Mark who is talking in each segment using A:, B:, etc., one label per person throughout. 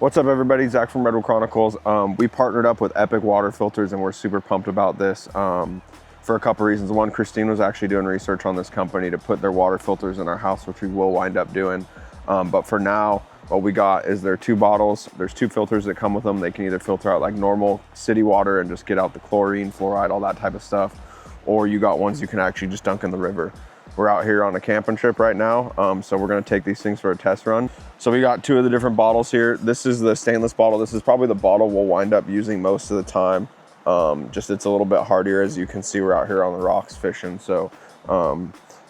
A: What's up, everybody? Zach from Redwood Chronicles. We partnered up with Epic Water Filters, and we're super pumped about this for a couple reasons. One, Christine was actually doing research on this company to put their water filters in our house, which we will wind up doing. But for now, what we got is their 2 bottles. There's 2 filters that come with them. They can either filter out like normal city water and just get out the chlorine, fluoride, all that type of stuff, or you got ones you can actually just dunk in the river. We're out here on a camping trip right now, so we're gonna take these things for a test run. So we got 2 of the different bottles here. This is the stainless bottle. This is probably the bottle we'll wind up using most of the time. Just it's a little bit hardier. As you can see, we're out here on the rocks fishing, so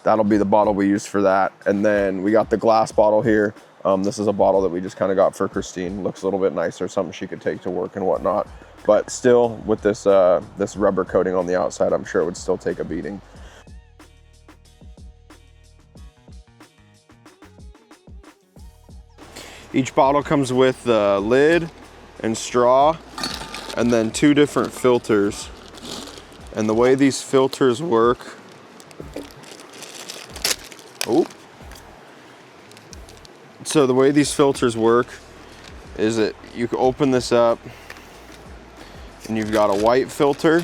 A: that'll be the bottle we use for that. And then we got the glass bottle here. This is a bottle that we just kind of got for Christine. Looks a little bit nicer, something she could take to work and whatnot. But still, with this this rubber coating on the outside, I'm sure it would still take a beating. Each bottle comes with the lid and straw, and then 2 different filters. And the way these filters work, so the way these filters work is that you can open this up and you've got a white filter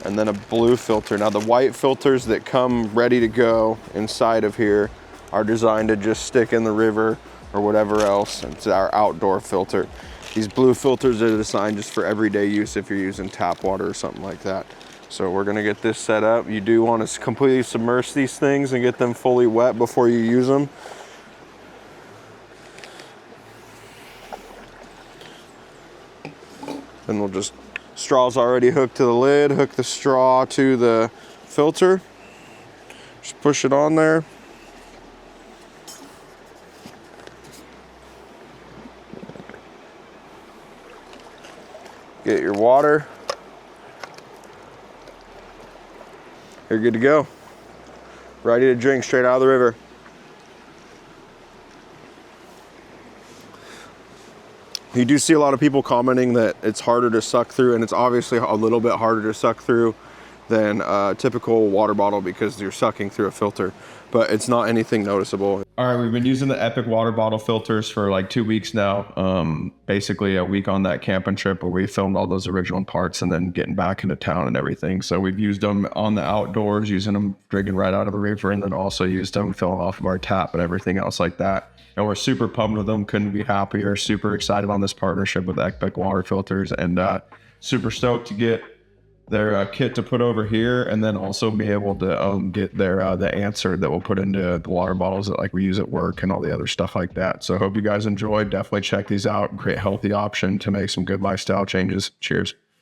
A: and then a blue filter. Now the white filters that come ready to go inside of here are designed to just stick in the river or whatever else. It's our outdoor filter. These blue filters are designed just for everyday use if you're using tap water or something like that. So we're gonna get this set up. You do want to completely submerge these things and get them fully wet before you use them. And we'll just, straw's already hooked to the lid, hook the straw to the filter. Just push it on there. Get your water. You're good to go. Ready to drink straight out of the river. You do see a lot of people commenting that it's harder to suck through, and it's obviously a little bit harder to suck through than a typical water bottle because you're sucking through a filter, but it's not anything noticeable. All right, we've been using the Epic water bottle filters for like 2 weeks now. Basically a week on that camping trip where we filmed all those original parts and then getting back into town and everything. So we've used them on the outdoors, using them drinking right out of the river, and then also used them filling off of our tap and everything else like that. And we're super pumped with them, couldn't be happier, super excited on this partnership with Epic water filters, and super stoked to get their kit to put over here, and then also be able to get their the answer that we'll put into the water bottles that like we use at work and all the other stuff like that. So I hope you guys enjoyed. Definitely check these out. Great healthy option to make some good lifestyle changes. Cheers.